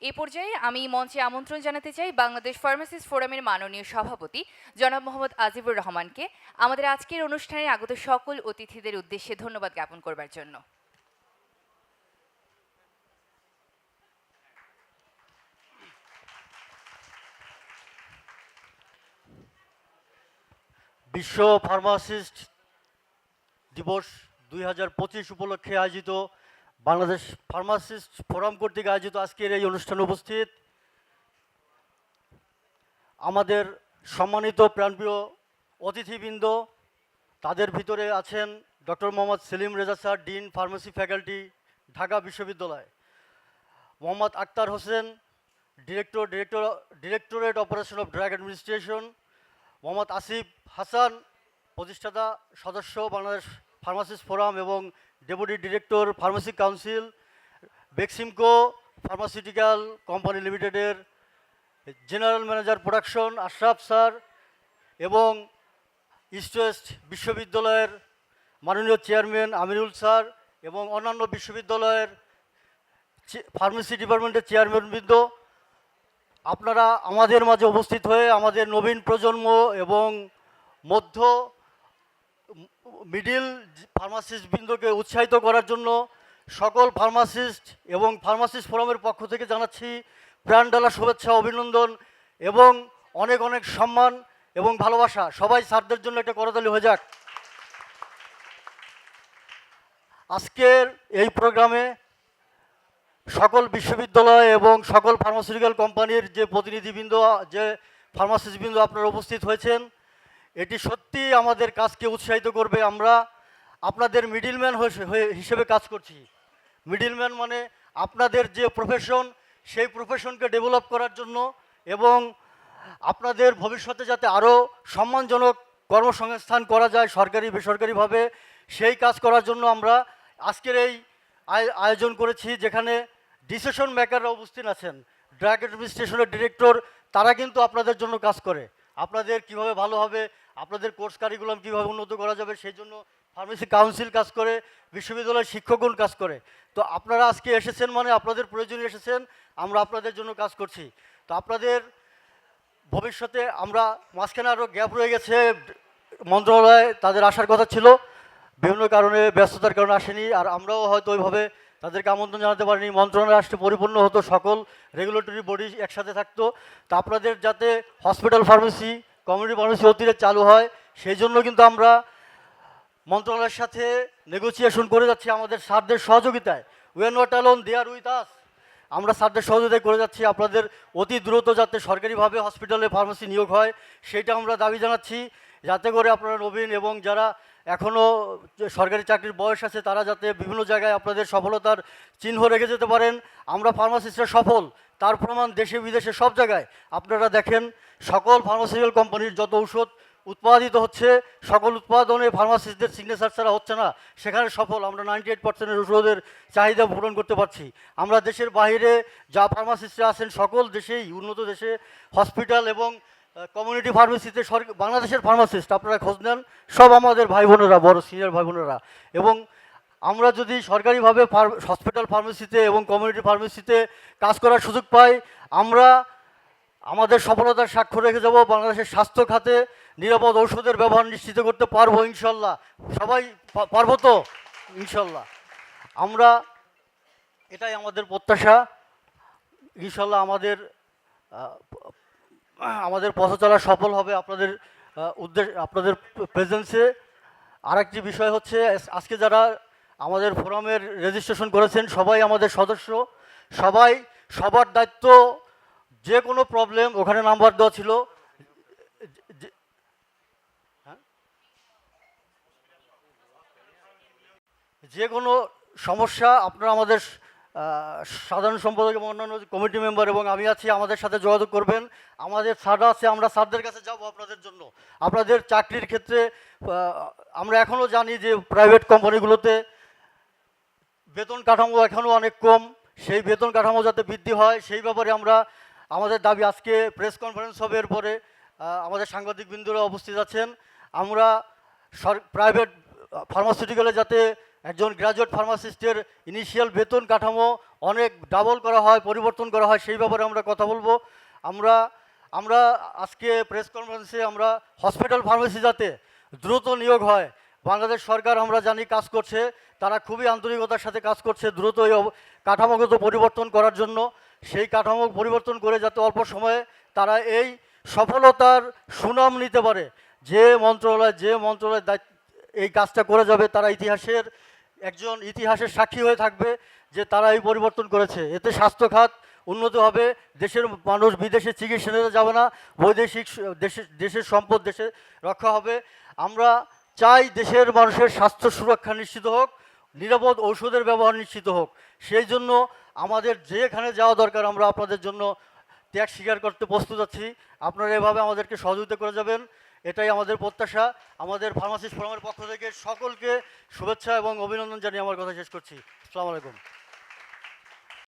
এই পর্যায়ে আমি মঞ্চে আমন্ত্রণ জানাতে চাই বাংলাদেশ ফার্মাসিস্ট ফোরামের মাননীয় সভাপতি জনাব মোহাম্মদ আজিবুর রহমানকে আমাদের আজকের অনুষ্ঠানে আগত সকল অতিথিদের উদ্দেশ্যে ধন্যবাদ জ্ঞাপন করবার জন্য। বিশ্ব ফার্মাসিস্ট দিবস 2025 উপলক্ষে আয়োজিত বাংলাদেশ ফার্মাসিস্ট ফোরাম কর্তৃক আয়োজিত আজকের এই অনুষ্ঠানে উপস্থিত আমাদের সম্মানিত প্রাণপ্রিয় অতিথিবৃন্দ, তাদের ভিতরে আছেন doctor Mohammad Selim Reza sir, dean pharmacy faculty, Dhaka বিশ্ববিদ্যালয়; Mohammad Akter Hossain, directorate operation of drug administration; Mohammad Asif Hasan, প্রতিষ্ঠাতা সদস্য বাংলাদেশ ফার্মাসিস্ট ফোরাম এবং deputy director pharmacy council, Beximco pharmaceutical company লিমিটেডের general manager production Ashraf sir, এবং ইস্ট ওয়েস্ট বিশ্ববিদ্যালয়ের মাননীয় চেয়ারম্যান আমিরুল স্যার এবং অন্যান্য বিশ্ববিদ্যালয়ের ফার্মেসি ডিপার্টমেন্টের চেয়ারম্যানবৃন্দ, আপনারা আমাদের মাঝে উপস্থিত হয়ে আমাদের নবীন প্রজন্ম এবং মধ্য মিডিল ফার্মাসিস্টবৃন্দকে উৎসাহিত করার জন্য সকল ফার্মাসিস্ট এবং ফার্মাসিস্ট ফোরামের পক্ষ থেকে জানাচ্ছি প্রাণঢালা শুভেচ্ছা, অভিনন্দন এবং অনেক অনেক সম্মান এবং ভালোবাসা। সবাই স্যারদের জন্য একটা করতালি হয়ে যাক। আজকের এই প্রোগ্রামে সকল বিশ্ববিদ্যালয় এবং সকল ফার্মাসিউটিক্যাল কোম্পানির যে প্রতিনিধিবৃন্দ, যে ফার্মাসিস্টবৃন্দ আপনারা উপস্থিত হয়েছেন, এটি সত্যি আমাদের কাজকে উৎসাহিত করবে। আমরা আপনাদের মিডিলম্যান হিসেবে কাজ করছি। মিডিলম্যান মানে আপনাদের যে প্রফেশন, সেই প্রফেশনকে ডেভেলপ করার জন্য এবং আপনাদের ভবিষ্যতে যাতে আরও সম্মানজনক কর্মসংস্থান করা যায় সরকারি বেসরকারিভাবে, সেই কাজ করার জন্য আমরা আজকের এই আয়োজন করেছি, যেখানে ডিসিশন মেকাররা উপস্থিত আছেন। ড্রাগ অ্যাডমিনিস্ট্রেশনের ডিরেক্টর, তারা কিন্তু আপনাদের জন্য কাজ করে। আপনাদের কিভাবে ভালো হবে, আপনাদের কোর্স কারিকুলাম কীভাবে উন্নত করা যাবে, সেই জন্য ফার্মেসি কাউন্সিল কাজ করে, বিশ্ববিদ্যালয়ের শিক্ষকগণ কাজ করে। তো আপনারা আজকে এসেছেন মানে আপনাদের প্রয়োজনে এসেছেন, আমরা আপনাদের জন্য কাজ করছি। তো আপনাদের ভবিষ্যতে আমরা মাঝখানে আরও গ্যাপ রয়ে গেছে, মন্ত্রণালয়ে তাদের আসার কথা ছিল, বিভিন্ন কারণে ব্যস্ততার কারণে আসেনি, আর আমরাও হয়তো ওইভাবে তাদেরকে আমন্ত্রণ জানাতে পারিনি। মন্ত্রণালয় আসতে পরিপূর্ণ হতো, সকল রেগুলেটরি বডি একসাথে থাকতো। তো আপনাদের যাতে হসপিটাল ফার্মেসি, কমিউনিটি ফার্মেসি অতিরিক্ত চালু হয়, সেই জন্য কিন্তু আমরা মন্ত্রণালয়ের সাথে নেগোসিয়েশন করে যাচ্ছি আমাদের স্যারদের সহযোগিতায়। We are not alone, they are with us. আমরা স্যারদের সহযোগিতায় করে যাচ্ছি আপনাদের অতি দ্রুত যাতে সরকারিভাবে হসপিটালে ফার্মেসি নিয়োগ হয়, সেটা আমরা দাবি জানাচ্ছি, যাতে করে আপনারা নবীন এবং যারা এখনও সরকারি চাকরির বয়স আছে, তারা যাতে বিভিন্ন জায়গায় আপনাদের সফলতার চিহ্ন রেখে যেতে পারেন। আমরা ফার্মাসিস্টরা সফল, তার প্রমাণ দেশে বিদেশে সব জায়গায়। আপনারা দেখেন সকল ফার্মাসিউটিক্যাল কোম্পানির যত ঔষধ উৎপাদিত হচ্ছে, সকল উৎপাদনে ফার্মাসিস্টদের সিগনেচার ছাড়া হচ্ছে না, সেখানে সফল। আমরা 98% ওষুধের চাহিদা পূরণ করতে পারছি। আমরা দেশের বাইরে যা ফার্মাসিস্টরা আছেন, সকল দেশেই, উন্নত দেশে হসপিটাল এবং কমিউনিটি ফার্মেসিতে বাংলাদেশের ফার্মাসিস্ট আপনারা খোঁজ নেন, সব আমাদের ভাই বোনেরা, বড় সিনিয়র ভাই বোনেরা। এবং আমরা যদি সরকারিভাবে হসপিটাল ফার্মেসিতে এবং কমিউনিটি ফার্মেসিতে কাজ করার সুযোগ পাই, আমরা আমাদের সফলতার স্বাক্ষর রেখে যাব। বাংলাদেশের স্বাস্থ্য খাতে নিরাপদ ঔষধের ব্যবহার নিশ্চিত করতে পারবো ইনশাল্লাহ। সবাই পারবো তো ইনশাল্লাহ। আমরা, এটাই আমাদের প্রত্যাশা। ইনশাল্লাহ আমাদের পথ চলা সফল হবে আপনাদের আপনাদের প্রেজেন্সে। আরেকটি বিষয় হচ্ছে, আজকে যারা আমাদের ফোরামের রেজিস্ট্রেশন করেছেন সবাই আমাদের সদস্য, সবার দায়িত্ব, যে কোনো প্রবলেম, ওখানে নাম্বার দেওয়া ছিল, যে কোনো সমস্যা আপনারা আমাদের সাধারণ সম্পাদক এবং অন্যান্য কমিটি মেম্বার এবং আমি আছি, আমাদের সাথে যোগাযোগ করবেন। আমাদের স্যাররা আছে, আমরা স্যারদের কাছে যাব আপনাদের জন্য। আপনাদের চাকরির ক্ষেত্রে আমরা এখনও জানি যে প্রাইভেট কোম্পানিগুলোতে বেতন কাঠামো এখনও অনেক কম, সেই বেতন কাঠামো যাতে বৃদ্ধি হয়, সেই ব্যাপারে আমাদের দাবি। আজকে প্রেস কনফারেন্স হবে, এরপরে আমাদের সাংবাদিকবৃন্দরা উপস্থিত আছেন। আমরা প্রাইভেট ফার্মাসিউটিক্যালে যাতে একজন গ্র্যাজুয়েট ফার্মাসিস্টের ইনিশিয়াল বেতন কাঠামো অনেক ডাবল করা হয়, পরিবর্তন করা হয়, সেই ব্যাপারে আমরা কথা বলবো। আমরা আমরা আজকে প্রেস কনফারেন্সে আমরা হসপিটাল ফার্মেসি যাতে দ্রুত নিয়োগ হয়, বাংলাদেশ সরকার আমরা জানি কাজ করছে, তারা খুবই আন্তরিকতার সাথে কাজ করছে দ্রুত এই কাঠামোগত পরিবর্তন করার জন্য। সেই কাঠামো পরিবর্তন করে যাতে অল্প সময়ে তারা এই সফলতার সুনাম নিতে পারে। যে মন্ত্রণালয় এই কাজটা করে যাবে, তারা ইতিহাসের সাক্ষী হয়ে থাকবে যে তারা এই পরিবর্তন করেছে। এতে স্বাস্থ্য খাত উন্নত হবে, দেশের মানুষ বিদেশে চিকিৎসা নিতে যাবে না, বৈদেশিক দেশের সম্পদ দেশে রক্ষা হবে। আমরা চাই দেশের মানুষের স্বাস্থ্য সুরক্ষা নিশ্চিত হোক, নিরাপদ ঔষধের ব্যবহার নিশ্চিত হোক। সেই জন্য আমাদের যেখানে যাওয়া দরকার আমরা আপনাদের জন্য ত্যাগ স্বীকার করতে প্রস্তুত আছি। আপনারা এভাবে আমাদেরকে সহযোগিতা করে যাবেন, এটাই আমাদের প্রত্যাশা। আমাদের ফার্মাসিস্ট ফোরামের পক্ষ থেকে সকলকে শুভেচ্ছা এবং অভিনন্দন জানিয়ে আমার কথা শেষ করছি। আসসালামু আলাইকুম।